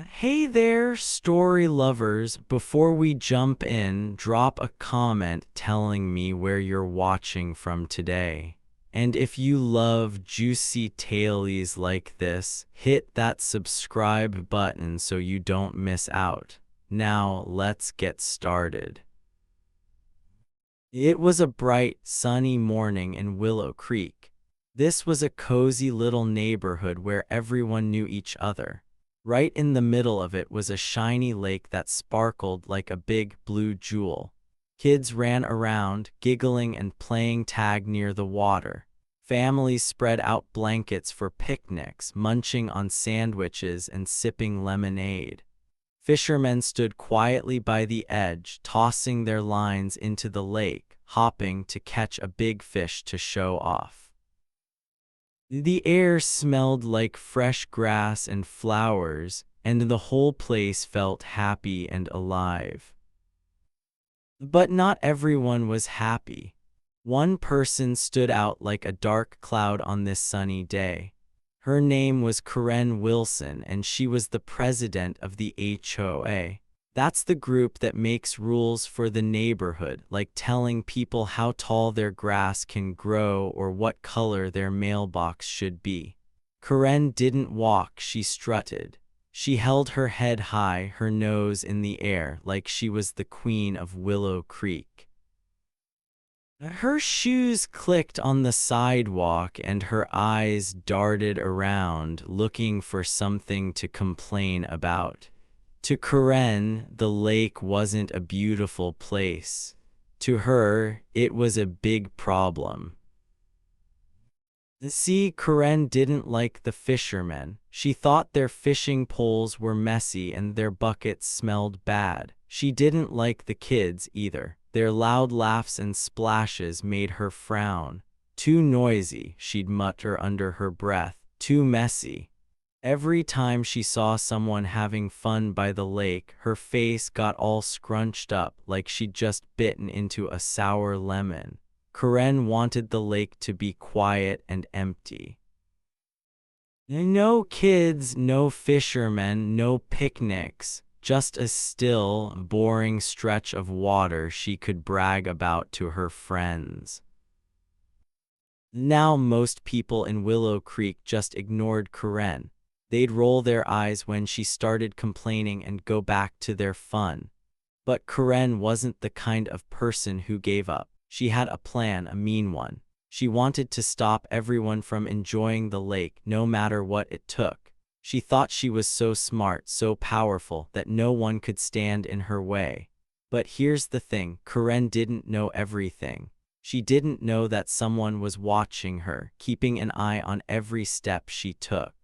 Hey there, story lovers. Before we jump in, drop a comment telling me where you're watching from today. And if you love juicy tailies like this, hit that subscribe button so you don't miss out. Now, let's get started. It was a bright, sunny morning in Willow Creek. This was a cozy little neighborhood where everyone knew each other. Right in the middle of it was a shiny lake that sparkled like a big blue jewel. Kids ran around, giggling and playing tag near the water. Families spread out blankets for picnics, munching on sandwiches and sipping lemonade. Fishermen stood quietly by the edge, tossing their lines into the lake, hopping to catch a big fish to show off. The air smelled like fresh grass and flowers, and the whole place felt happy and alive. But not everyone was happy. One person stood out like a dark cloud on this sunny day. Her name was Karen Wilson, and she was the president of the HOA. That's the group that makes rules for the neighborhood, like telling people how tall their grass can grow or what color their mailbox should be. Karen didn't walk, she strutted. She held her head high, her nose in the air, like she was the queen of Willow Creek. Her shoes clicked on the sidewalk and her eyes darted around, looking for something to complain about. To Karen, the lake wasn't a beautiful place. To her, it was a big problem. See, Karen didn't like the fishermen. She thought their fishing poles were messy and their buckets smelled bad. She didn't like the kids either. Their loud laughs and splashes made her frown. Too noisy, she'd mutter under her breath. Too messy. Every time she saw someone having fun by the lake, her face got all scrunched up like she'd just bitten into a sour lemon. Karen wanted the lake to be quiet and empty. No kids, no fishermen, no picnics. Just a still, boring stretch of water she could brag about to her friends. Now most people in Willow Creek just ignored Karen. They'd roll their eyes when she started complaining and go back to their fun. But Karen wasn't the kind of person who gave up. She had a plan, a mean one. She wanted to stop everyone from enjoying the lake, no matter what it took. She thought she was so smart, so powerful, that no one could stand in her way. But here's the thing, Karen didn't know everything. She didn't know that someone was watching her, keeping an eye on every step she took.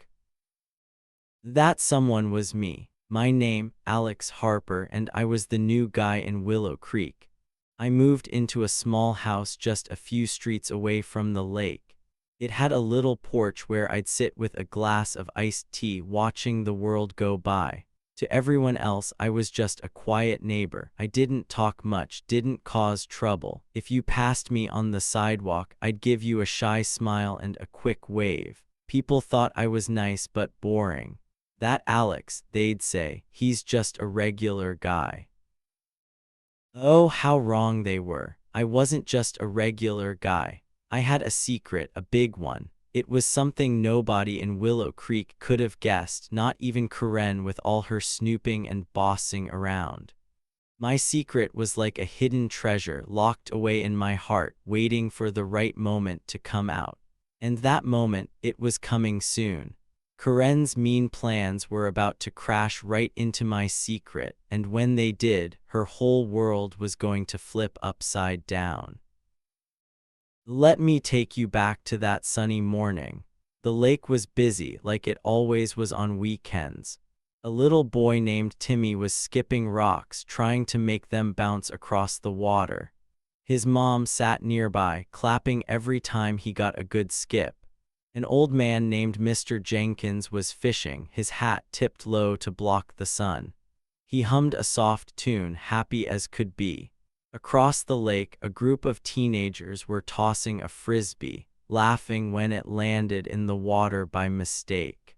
That someone was me. My name, Alex Harper, and I was the new guy in Willow Creek. I moved into a small house just a few streets away from the lake. It had a little porch where I'd sit with a glass of iced tea watching the world go by. To everyone else, I was just a quiet neighbor. I didn't talk much, didn't cause trouble. If you passed me on the sidewalk, I'd give you a shy smile and a quick wave. People thought I was nice but boring. That Alex, they'd say, he's just a regular guy. Oh, how wrong they were. I wasn't just a regular guy. I had a secret, a big one. It was something nobody in Willow Creek could have guessed, not even Karen with all her snooping and bossing around. My secret was like a hidden treasure locked away in my heart, waiting for the right moment to come out. And that moment, it was coming soon. Karen's mean plans were about to crash right into my secret, and when they did, her whole world was going to flip upside down. Let me take you back to that sunny morning. The lake was busy, like it always was on weekends. A little boy named Timmy was skipping rocks, trying to make them bounce across the water. His mom sat nearby, clapping every time he got a good skip. An old man named Mr. Jenkins was fishing, his hat tipped low to block the sun. He hummed a soft tune, happy as could be. Across the lake, a group of teenagers were tossing a frisbee, laughing when it landed in the water by mistake.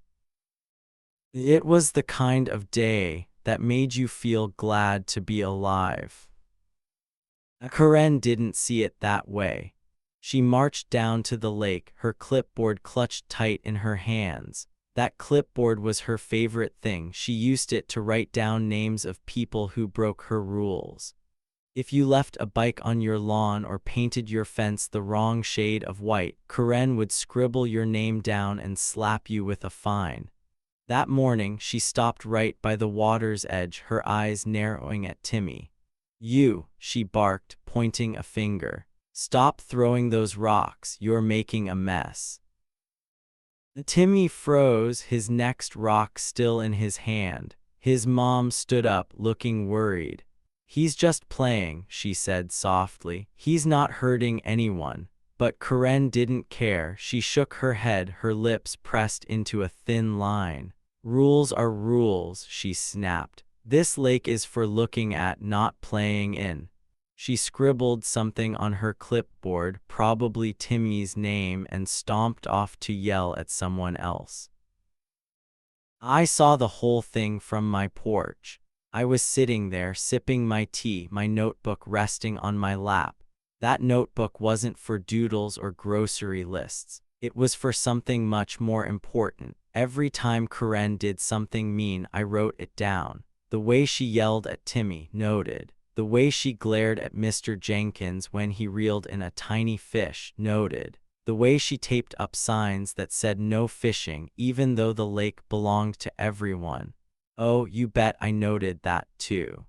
It was the kind of day that made you feel glad to be alive. Karen didn't see it that way. She marched down to the lake, her clipboard clutched tight in her hands. That clipboard was her favorite thing. She used it to write down names of people who broke her rules. If you left a bike on your lawn or painted your fence the wrong shade of white, Karen would scribble your name down and slap you with a fine. That morning, she stopped right by the water's edge, her eyes narrowing at Timmy. "You," she barked, pointing a finger. "Stop throwing those rocks, you're making a mess." Timmy froze, his next rock still in his hand. His mom stood up, looking worried. "He's just playing," she said softly. "He's not hurting anyone." But Karen didn't care. She shook her head, her lips pressed into a thin line. "Rules are rules," she snapped. "This lake is for looking at, not playing in." She scribbled something on her clipboard, probably Timmy's name, and stomped off to yell at someone else. I saw the whole thing from my porch. I was sitting there, sipping my tea, my notebook resting on my lap. That notebook wasn't for doodles or grocery lists. It was for something much more important. Every time Karen did something mean, I wrote it down. The way she yelled at Timmy, noted. The way she glared at Mr. Jenkins when he reeled in a tiny fish, noted. The way she taped up signs that said no fishing, even though the lake belonged to everyone. Oh, you bet I noted that too.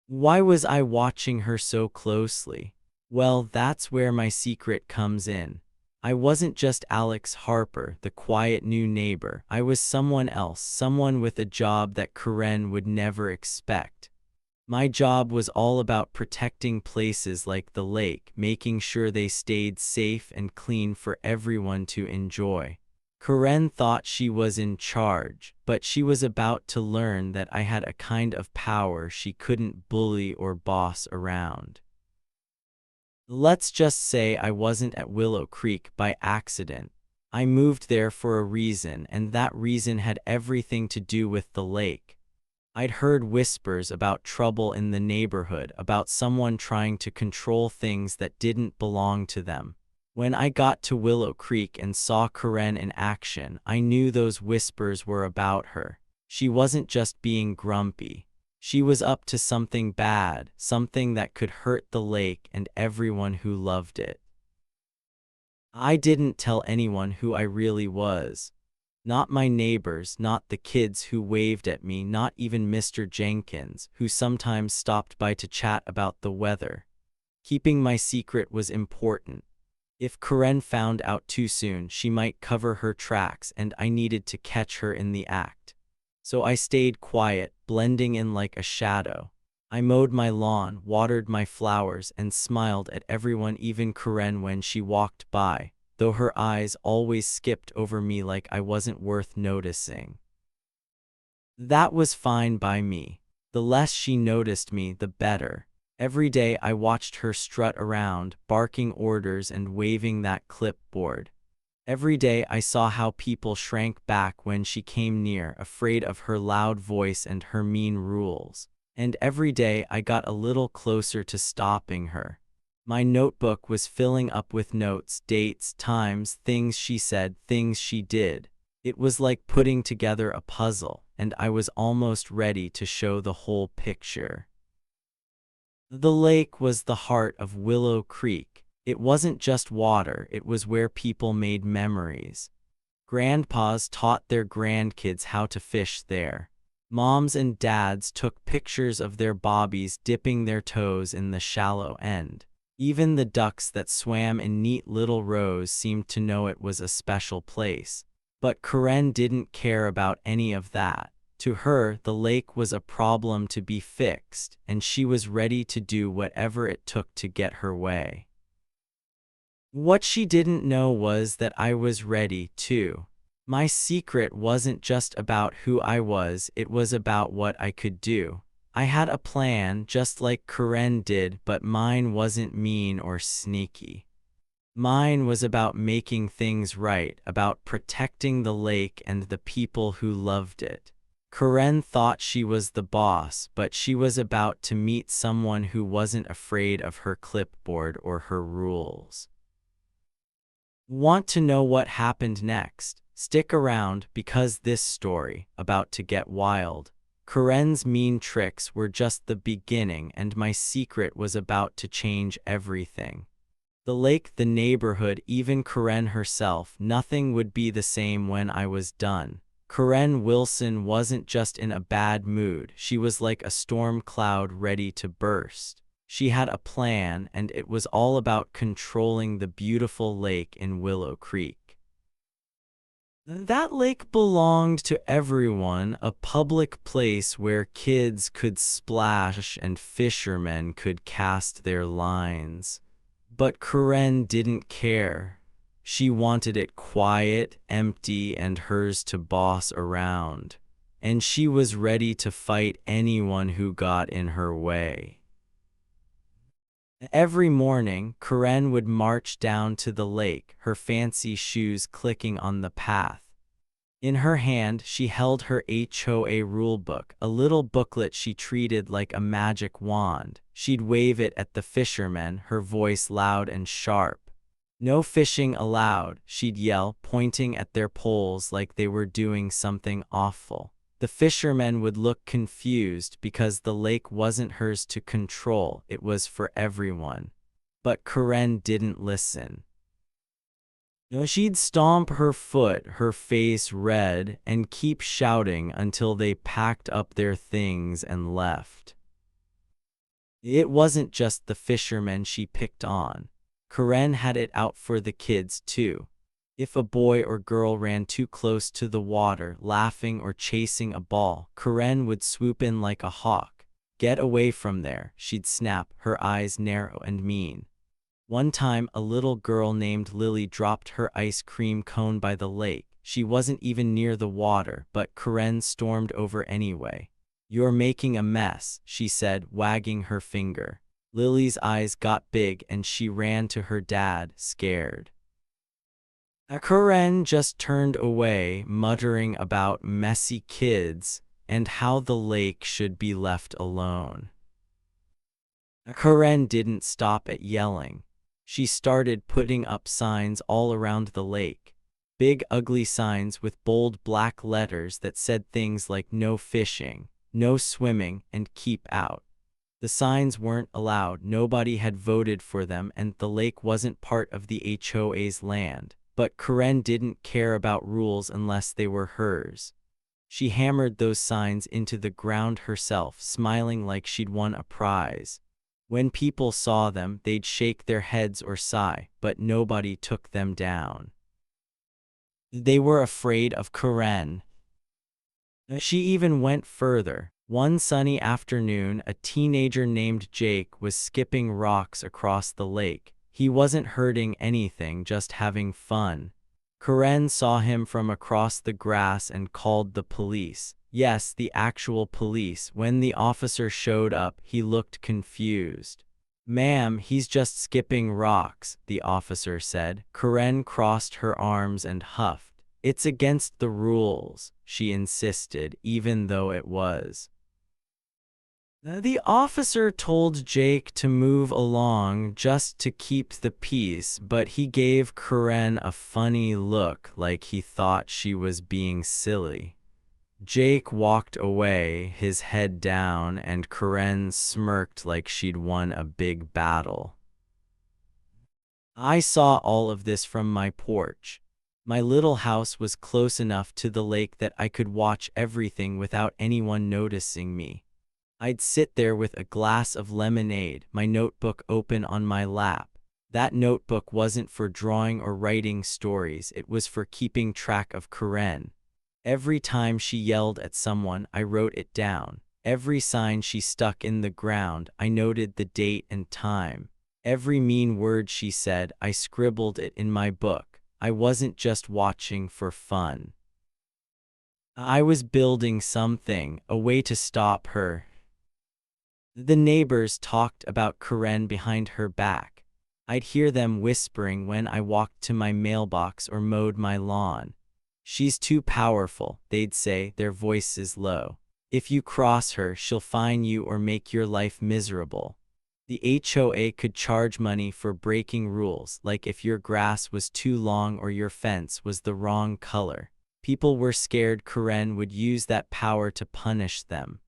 Why was I watching her so closely? Well, that's where my secret comes in. I wasn't just Alex Harper, the quiet new neighbor. I was someone else, someone with a job that Karen would never expect. My job was all about protecting places like the lake, making sure they stayed safe and clean for everyone to enjoy. Karen thought she was in charge, but she was about to learn that I had a kind of power she couldn't bully or boss around. Let's just say I wasn't at Willow Creek by accident. I moved there for a reason, and that reason had everything to do with the lake. I'd heard whispers about trouble in the neighborhood, about someone trying to control things that didn't belong to them. When I got to Willow Creek and saw Karen in action, I knew those whispers were about her. She wasn't just being grumpy. She was up to something bad, something that could hurt the lake and everyone who loved it. I didn't tell anyone who I really was. Not my neighbors, not the kids who waved at me, not even Mr. Jenkins, who sometimes stopped by to chat about the weather. Keeping my secret was important. If Karen found out too soon, she might cover her tracks, and I needed to catch her in the act. So I stayed quiet, blending in like a shadow. I mowed my lawn, watered my flowers, and smiled at everyone, even Karen when she walked by, though her eyes always skipped over me like I wasn't worth noticing. That was fine by me. The less she noticed me, the better. Every day I watched her strut around, barking orders and waving that clipboard. Every day I saw how people shrank back when she came near, afraid of her loud voice and her mean rules. And every day I got a little closer to stopping her. My notebook was filling up with notes, dates, times, things she said, things she did. It was like putting together a puzzle, and I was almost ready to show the whole picture. The lake was the heart of Willow Creek. It wasn't just water, it was where people made memories. Grandpas taught their grandkids how to fish there. Moms and dads took pictures of their bobbies dipping their toes in the shallow end. Even the ducks that swam in neat little rows seemed to know it was a special place. But Karen didn't care about any of that. To her, the lake was a problem to be fixed, and she was ready to do whatever it took to get her way. What she didn't know was that I was ready too. My secret wasn't just about who I was, it was about what I could do. I had a plan, just like Karen did, but mine wasn't mean or sneaky. Mine was about making things right, about protecting the lake and the people who loved it. Karen thought she was the boss, but she was about to meet someone who wasn't afraid of her clipboard or her rules. Want to know what happened next? Stick around, because this story, about to get wild. Karen's mean tricks were just the beginning, and my secret was about to change everything. The lake, the neighborhood, even Karen herself, nothing would be the same when I was done. Karen Wilson wasn't just in a bad mood, she was like a storm cloud ready to burst. She had a plan, and it was all about controlling the beautiful lake in Willow Creek. That lake belonged to everyone, a public place where kids could splash and fishermen could cast their lines. But Karen didn't care. She wanted it quiet, empty, and hers to boss around. And she was ready to fight anyone who got in her way. Every morning, Karen would march down to the lake, her fancy shoes clicking on the path. In her hand, she held her HOA rulebook, a little booklet she treated like a magic wand. She'd wave it at the fishermen, her voice loud and sharp. "No fishing allowed," she'd yell, pointing at their poles like they were doing something awful. The fishermen would look confused because the lake wasn't hers to control, it was for everyone. But Karen didn't listen. She'd stomp her foot, her face red, and keep shouting until they packed up their things and left. It wasn't just the fishermen she picked on. Karen had it out for the kids too. If a boy or girl ran too close to the water, laughing or chasing a ball, Karen would swoop in like a hawk. "Get away from there," she'd snap, her eyes narrow and mean. One time, a little girl named Lily dropped her ice cream cone by the lake. She wasn't even near the water, but Karen stormed over anyway. "You're making a mess," she said, wagging her finger. Lily's eyes got big and she ran to her dad, scared. Karen just turned away, muttering about messy kids and how the lake should be left alone. Karen didn't stop at yelling. She started putting up signs all around the lake. Big ugly signs with bold black letters that said things like "no fishing," "no swimming," and "keep out." The signs weren't allowed, nobody had voted for them, and the lake wasn't part of the HOA's land. But Karen didn't care about rules unless they were hers. She hammered those signs into the ground herself, smiling like she'd won a prize. When people saw them, they'd shake their heads or sigh, but nobody took them down. They were afraid of Karen. She even went further. One sunny afternoon, a teenager named Jake was skipping rocks across the lake. He wasn't hurting anything, just having fun. Karen saw him from across the grass and called the police. Yes, the actual police. When the officer showed up, he looked confused. "Ma'am, he's just skipping rocks," the officer said. Karen crossed her arms and huffed. "It's against the rules," she insisted, even though it was. The officer told Jake to move along just to keep the peace, but he gave Karen a funny look like he thought she was being silly. Jake walked away, his head down, and Karen smirked like she'd won a big battle. I saw all of this from my porch. My little house was close enough to the lake that I could watch everything without anyone noticing me. I'd sit there with a glass of lemonade, my notebook open on my lap. That notebook wasn't for drawing or writing stories, it was for keeping track of Karen. Every time she yelled at someone, I wrote it down. Every sign she stuck in the ground, I noted the date and time. Every mean word she said, I scribbled it in my book. I wasn't just watching for fun. I was building something, a way to stop her. The neighbors talked about Karen behind her back. I'd hear them whispering when I walked to my mailbox or mowed my lawn. "She's too powerful," they'd say, their voices low. "If you cross her, she'll fine you or make your life miserable." The HOA could charge money for breaking rules, like if your grass was too long or your fence was the wrong color. People were scared Karen would use that power to punish them.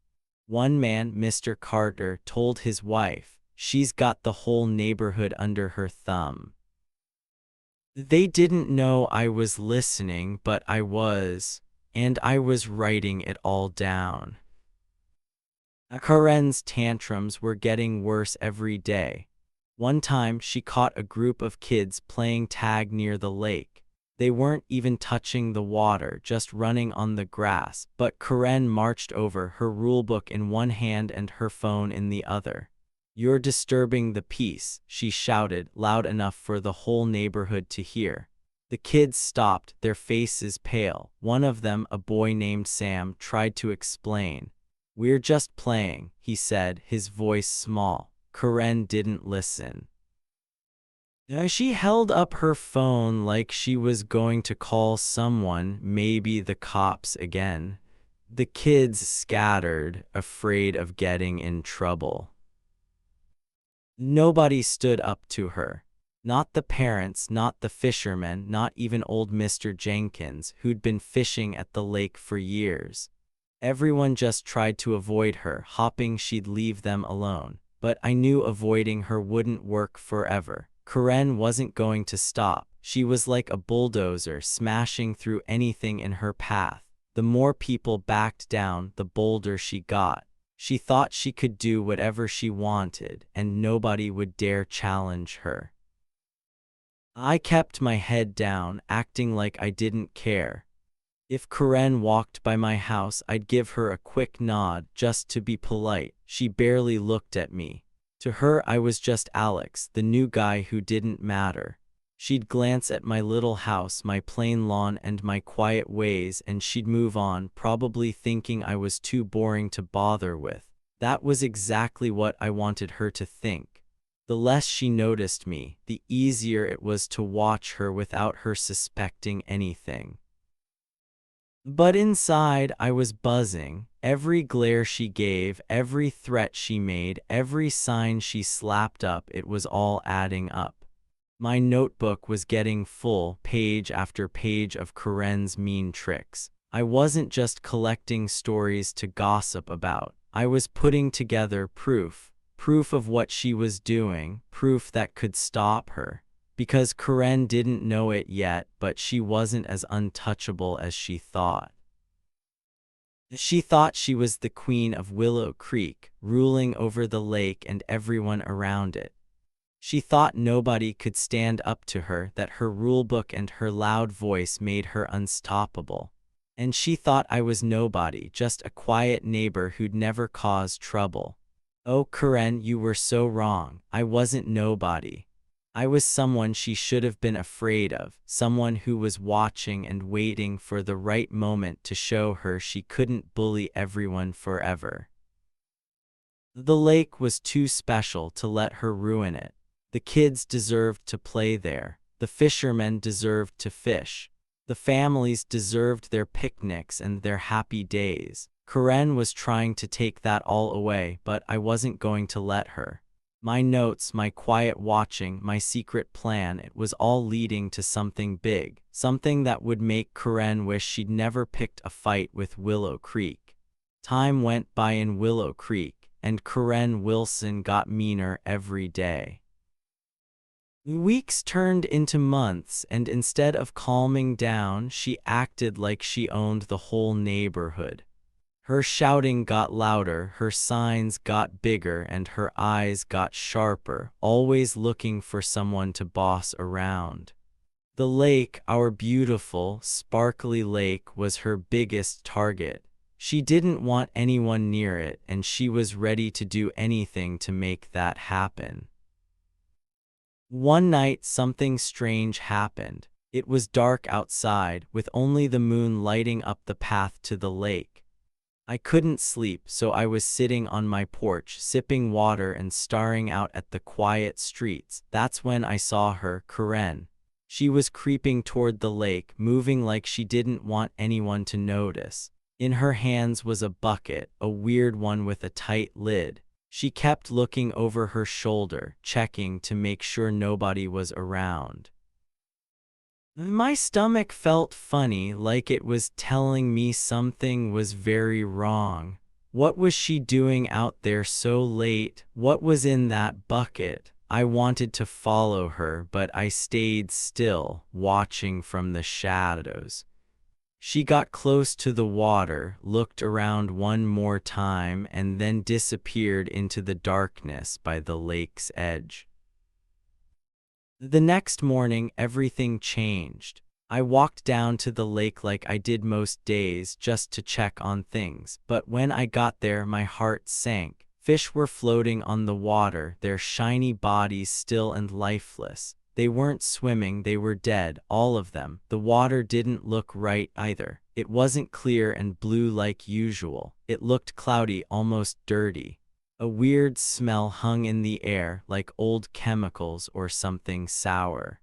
One man, Mr. Carter, told his wife, "She's got the whole neighborhood under her thumb." They didn't know I was listening, but I was, and I was writing it all down. Karen's tantrums were getting worse every day. One time, she caught a group of kids playing tag near the lake. They weren't even touching the water, just running on the grass, but Karen marched over, her rulebook in one hand and her phone in the other. "You're disturbing the peace," she shouted, loud enough for the whole neighborhood to hear. The kids stopped, their faces pale. One of them, a boy named Sam, tried to explain. "We're just playing," he said, his voice small. Karen didn't listen. She held up her phone like she was going to call someone, maybe the cops again. The kids scattered, afraid of getting in trouble. Nobody stood up to her. Not the parents, not the fishermen, not even old Mr. Jenkins, who'd been fishing at the lake for years. Everyone just tried to avoid her, hoping she'd leave them alone. But I knew avoiding her wouldn't work forever. Karen wasn't going to stop. She was like a bulldozer, smashing through anything in her path. The more people backed down, the bolder she got. She thought she could do whatever she wanted, and nobody would dare challenge her. I kept my head down, acting like I didn't care. If Karen walked by my house, I'd give her a quick nod, just to be polite. She barely looked at me. To her, I was just Alex, the new guy who didn't matter. She'd glance at my little house, my plain lawn, and my quiet ways, and she'd move on, probably thinking I was too boring to bother with. That was exactly what I wanted her to think. The less she noticed me, the easier it was to watch her without her suspecting anything. But inside, I was buzzing. Every glare she gave, every threat she made, every sign she slapped up, it was all adding up. My notebook was getting full, page after page of Karen's mean tricks. I wasn't just collecting stories to gossip about. I was putting together proof of what she was doing, proof that could stop her. Because Karen didn't know it yet, but she wasn't as untouchable as she thought. She thought she was the queen of Willow Creek, ruling over the lake and everyone around it. She thought nobody could stand up to her, that her rulebook and her loud voice made her unstoppable. And she thought I was nobody, just a quiet neighbor who'd never cause trouble. Oh, Karen, you were so wrong. I wasn't nobody. I was someone she should have been afraid of, someone who was watching and waiting for the right moment to show her she couldn't bully everyone forever. The lake was too special to let her ruin it. The kids deserved to play there. The fishermen deserved to fish. The families deserved their picnics and their happy days. Karen was trying to take that all away, but I wasn't going to let her. My notes, my quiet watching, my secret plan, it was all leading to something big, something that would make Karen wish she'd never picked a fight with Willow Creek. Time went by in Willow Creek, and Karen Wilson got meaner every day. Weeks turned into months, and instead of calming down, she acted like she owned the whole neighborhood. Her shouting got louder, her signs got bigger, and her eyes got sharper, always looking for someone to boss around. The lake, our beautiful, sparkly lake, was her biggest target. She didn't want anyone near it, and she was ready to do anything to make that happen. One night, something strange happened. It was dark outside, with only the moon lighting up the path to the lake. I couldn't sleep, so I was sitting on my porch, sipping water and staring out at the quiet streets. That's when I saw her, Karen. She was creeping toward the lake, moving like she didn't want anyone to notice. In her hands was a bucket, a weird one with a tight lid. She kept looking over her shoulder, checking to make sure nobody was around. My stomach felt funny, like it was telling me something was very wrong. What was she doing out there so late? What was in that bucket? I wanted to follow her, but I stayed still, watching from the shadows. She got close to the water, looked around one more time, and then disappeared into the darkness by the lake's edge. The next morning, everything changed. I walked down to the lake like I did most days, just to check on things, but when I got there, my heart sank. Fish were floating on the water, their shiny bodies still and lifeless. They weren't swimming, they were dead, all of them. The water didn't look right either. It wasn't clear and blue like usual. It looked cloudy, almost dirty. A weird smell hung in the air, like old chemicals or something sour.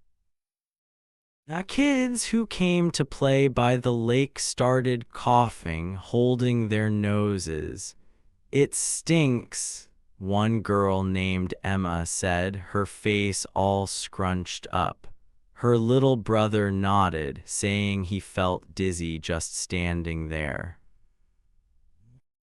Kids who came to play by the lake started coughing, holding their noses. "It stinks," one girl named Emma said, her face all scrunched up. Her little brother nodded, saying he felt dizzy just standing there.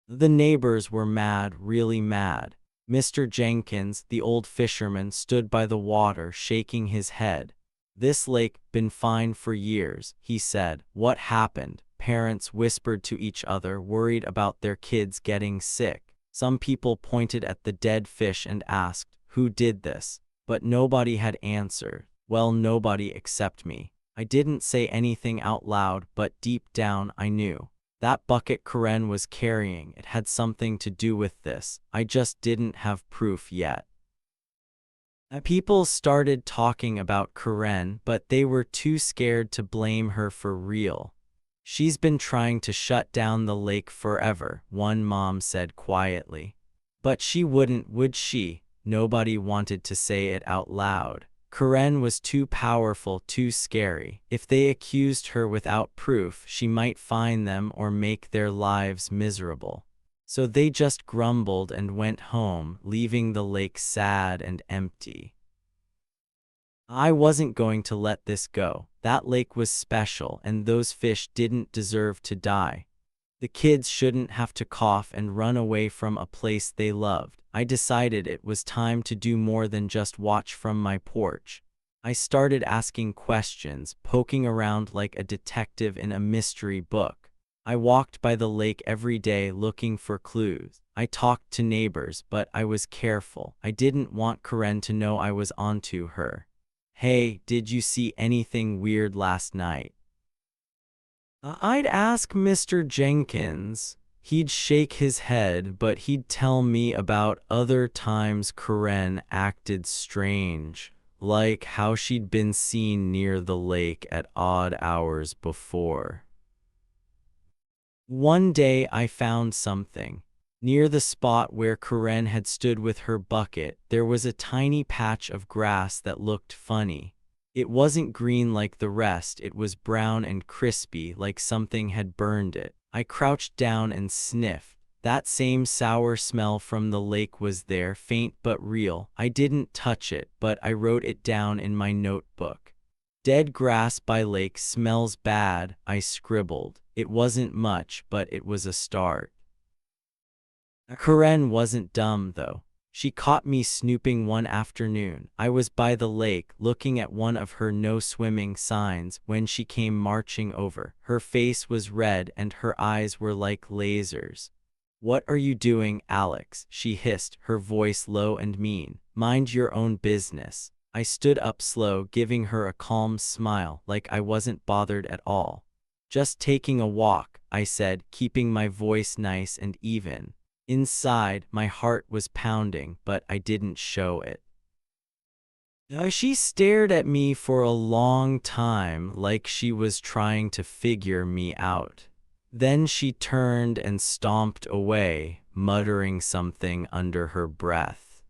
The neighbors were mad, really mad. Mr. Jenkins, the old fisherman, stood by the water, shaking his head. "This lake been fine for years," he said. "What happened?" Parents whispered to each other, worried about their kids getting sick. Some people pointed at the dead fish and asked, "Who did this?" But nobody had answered. Well, nobody except me. I didn't say anything out loud, but deep down I knew. That bucket Karen was carrying, it had something to do with this. I just didn't have proof yet. People started talking about Karen, but they were too scared to blame her for real. "She's been trying to shut down the lake forever," one mom said quietly. "But she wouldn't, would she?" Nobody wanted to say it out loud. Karen was too powerful, too scary. If they accused her without proof, she might find them or make their lives miserable. So they just grumbled and went home, leaving the lake sad and empty. I wasn't going to let this go. That lake was special, and those fish didn't deserve to die. The kids shouldn't have to cough and run away from a place they loved. I decided it was time to do more than just watch from my porch. I started asking questions, poking around like a detective in a mystery book. I walked by the lake every day looking for clues. I talked to neighbors, but I was careful. I didn't want Karen to know I was onto her. "Hey, did you see anything weird last night?" I'd ask Mr. Jenkins. He'd shake his head, but he'd tell me about other times Karen acted strange, like how she'd been seen near the lake at odd hours before. One day I found something. Near the spot where Karen had stood with her bucket, there was a tiny patch of grass that looked funny. It wasn't green like the rest, it was brown and crispy, like something had burned it. I crouched down and sniffed. That same sour smell from the lake was there, faint but real. I didn't touch it, but I wrote it down in my notebook. "Dead grass by lake smells bad," I scribbled. It wasn't much, but it was a start. Karen wasn't dumb, though. She caught me snooping one afternoon. I was by the lake, looking at one of her no swimming signs, when she came marching over. Her face was red and her eyes were like lasers. "What are you doing, Alex?" she hissed, her voice low and mean. "Mind your own business." I stood up slow, giving her a calm smile, like I wasn't bothered at all. "Just taking a walk," I said, keeping my voice nice and even. Inside, my heart was pounding, but I didn't show it. She stared at me for a long time, like she was trying to figure me out. Then she turned and stomped away, muttering something under her breath.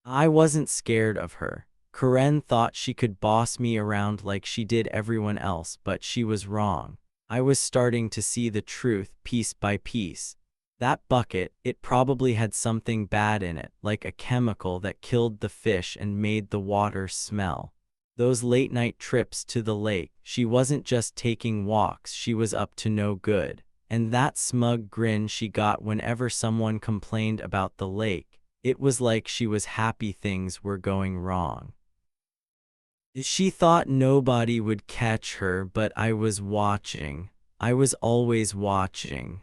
I wasn't scared of her. Karen thought she could boss me around like she did everyone else, but she was wrong. I was starting to see the truth piece by piece. That bucket, it probably had something bad in it, like a chemical that killed the fish and made the water smell. Those late-night trips to the lake, she wasn't just taking walks, she was up to no good. And that smug grin she got whenever someone complained about the lake, it was like she was happy things were going wrong. She thought nobody would catch her, but I was watching. I was always watching.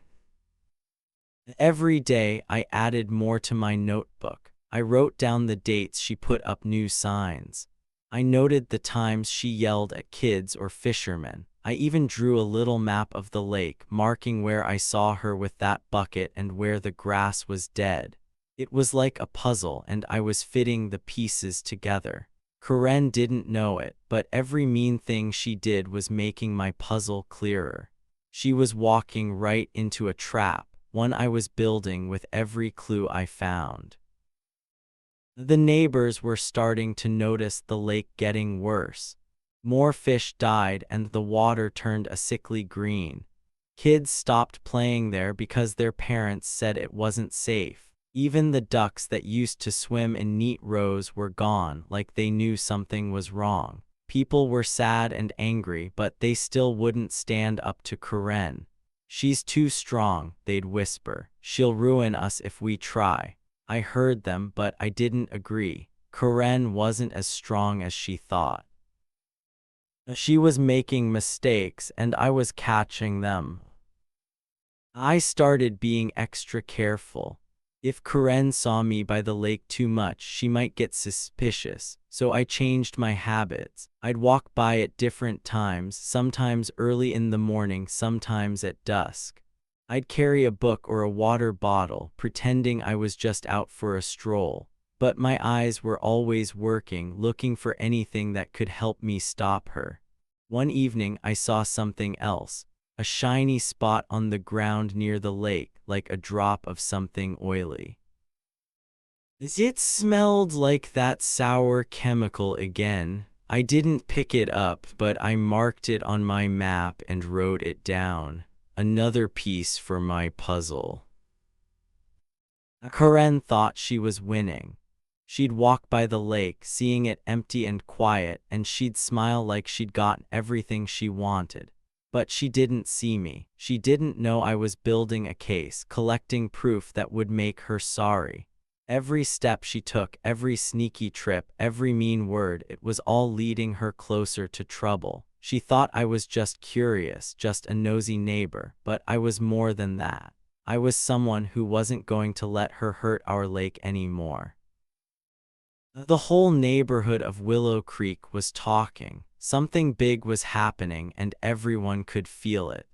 Every day, I added more to my notebook. I wrote down the dates she put up new signs. I noted the times she yelled at kids or fishermen. I even drew a little map of the lake, marking where I saw her with that bucket and where the grass was dead. It was like a puzzle, and I was fitting the pieces together. Karen didn't know it, but every mean thing she did was making my puzzle clearer. She was walking right into a trap, one I was building with every clue I found. The neighbors were starting to notice the lake getting worse. More fish died and the water turned a sickly green. Kids stopped playing there because their parents said it wasn't safe. Even the ducks that used to swim in neat rows were gone, like they knew something was wrong. People were sad and angry, but they still wouldn't stand up to Karen. "She's too strong," they'd whisper. "She'll ruin us if we try." I heard them, but I didn't agree. Karen wasn't as strong as she thought. She was making mistakes, and I was catching them. I started being extra careful. If Karen saw me by the lake too much, she might get suspicious, so I changed my habits. I'd walk by at different times, sometimes early in the morning, sometimes at dusk. I'd carry a book or a water bottle, pretending I was just out for a stroll. But my eyes were always working, looking for anything that could help me stop her. One evening I saw something else. A shiny spot on the ground near the lake, like a drop of something oily. It smelled like that sour chemical again. I didn't pick it up, but I marked it on my map and wrote it down. Another piece for my puzzle. Karen thought she was winning. She'd walk by the lake, seeing it empty and quiet, and she'd smile like she'd gotten everything she wanted. But she didn't see me. She didn't know I was building a case, collecting proof that would make her sorry. Every step she took, every sneaky trip, every mean word, it was all leading her closer to trouble. She thought I was just curious, just a nosy neighbor, but I was more than that. I was someone who wasn't going to let her hurt our lake anymore. The whole neighborhood of Willow Creek was talking. Something big was happening, and everyone could feel it.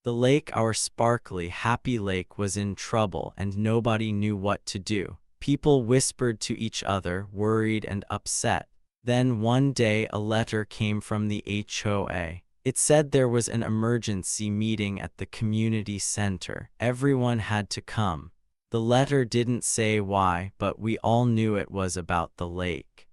The lake, our sparkly, happy lake, was in trouble, and nobody knew what to do. People whispered to each other, worried and upset. Then one day a letter came from the HOA. It said there was an emergency meeting at the community center. Everyone had to come. The letter didn't say why, but we all knew it was about the lake.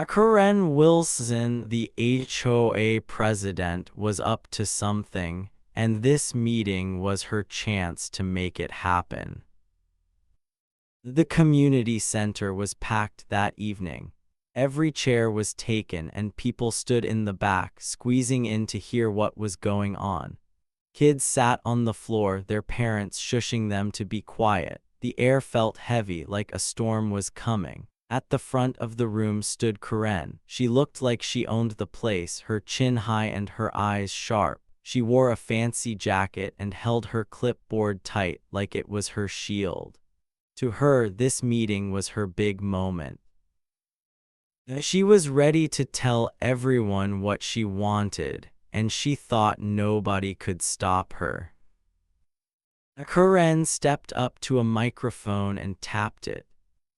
Karen Wilson, the HOA president, was up to something, and this meeting was her chance to make it happen. The community center was packed that evening. Every chair was taken, and people stood in the back, squeezing in to hear what was going on. Kids sat on the floor, their parents shushing them to be quiet. The air felt heavy, like a storm was coming. At the front of the room stood Karen. She looked like she owned the place, her chin high and her eyes sharp. She wore a fancy jacket and held her clipboard tight, like it was her shield. To her, this meeting was her big moment. She was ready to tell everyone what she wanted, and she thought nobody could stop her. Karen stepped up to a microphone and tapped it.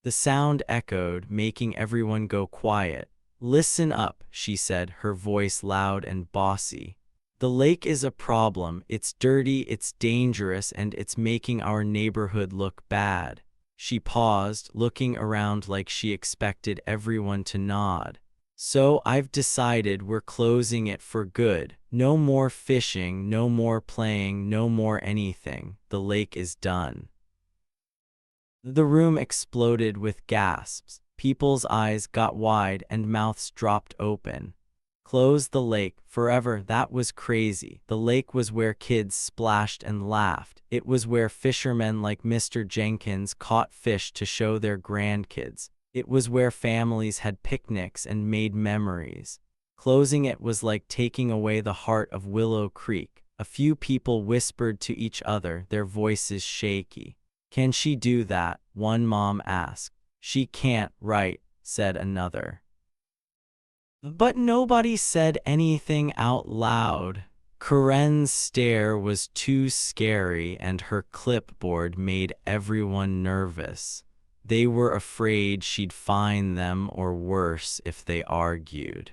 The sound echoed, making everyone go quiet. "Listen up," she said, her voice loud and bossy. The lake is a problem. It's dirty, it's dangerous, and it's making our neighborhood look bad. She paused, looking around like she expected everyone to nod. So I've decided we're closing it for good. No more fishing, no more playing, no more anything. The lake is done. The room exploded with gasps. People's eyes got wide and mouths dropped open. Close the lake forever. That was crazy. The lake was where kids splashed and laughed. It was where fishermen like Mr. Jenkins caught fish to show their grandkids. It was where families had picnics and made memories. Closing it was like taking away the heart of Willow Creek. A few people whispered to each other, their voices shaky. "Can she do that?" one mom asked. "She can't, right?" said another. But nobody said anything out loud. Corinne's stare was too scary and her clipboard made everyone nervous. They were afraid she'd fine them or worse if they argued.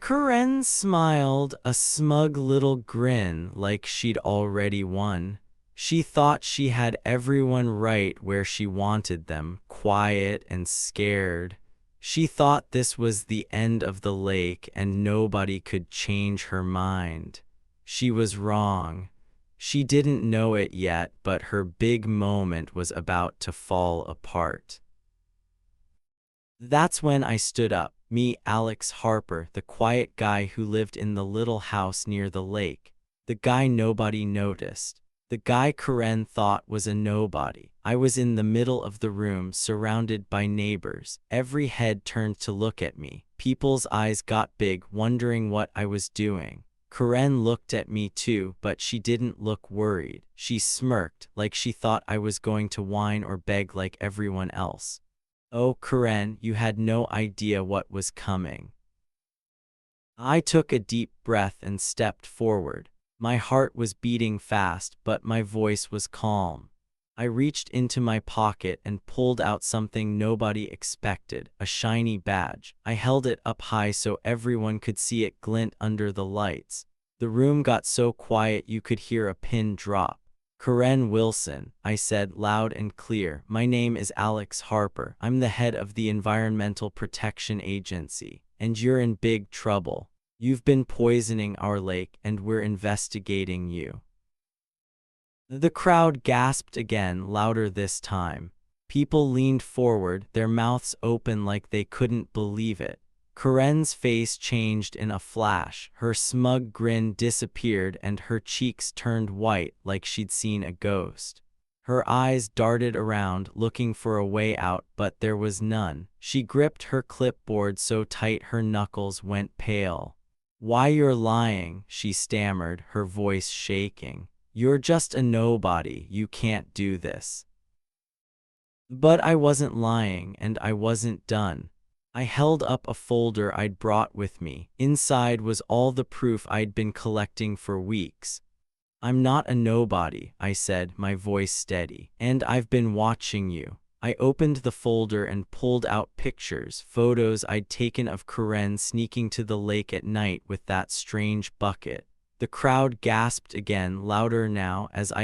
Corinne smiled, a smug little grin like she'd already won. She thought she had everyone right where she wanted them, quiet and scared. She thought this was the end of the lake and nobody could change her mind. She was wrong. She didn't know it yet, but her big moment was about to fall apart. That's when I stood up, me, Alex Harper, the quiet guy who lived in the little house near the lake. The guy nobody noticed. The guy Corinne thought was a nobody. I was in the middle of the room, surrounded by neighbors. Every head turned to look at me. People's eyes got big, wondering what I was doing. Corinne looked at me too, but she didn't look worried. She smirked, like she thought I was going to whine or beg like everyone else. "Oh, Corinne, you had no idea what was coming." I took a deep breath and stepped forward. My heart was beating fast, but my voice was calm. I reached into my pocket and pulled out something nobody expected, a shiny badge. I held it up high so everyone could see it glint under the lights. The room got so quiet you could hear a pin drop. "Corinne Wilson," I said loud and clear. "My name is Alex Harper. I'm the head of the Environmental Protection Agency, and you're in big trouble. You've been poisoning our lake, and we're investigating you." The crowd gasped again, louder this time. People leaned forward, their mouths open like they couldn't believe it. Corinne's face changed in a flash. Her smug grin disappeared and her cheeks turned white like she'd seen a ghost. Her eyes darted around, looking for a way out, but there was none. She gripped her clipboard so tight her knuckles went pale. "Why, you're lying," she stammered, her voice shaking. "You're just a nobody. You can't do this." But I wasn't lying, and I wasn't done. I held up a folder I'd brought with me. Inside was all the proof I'd been collecting for weeks. "I'm not a nobody," I said, my voice steady. "And I've been watching you." I opened the folder and pulled out pictures, photos I'd taken of Corinne sneaking to the lake at night with that strange bucket. The crowd gasped again, louder now, as I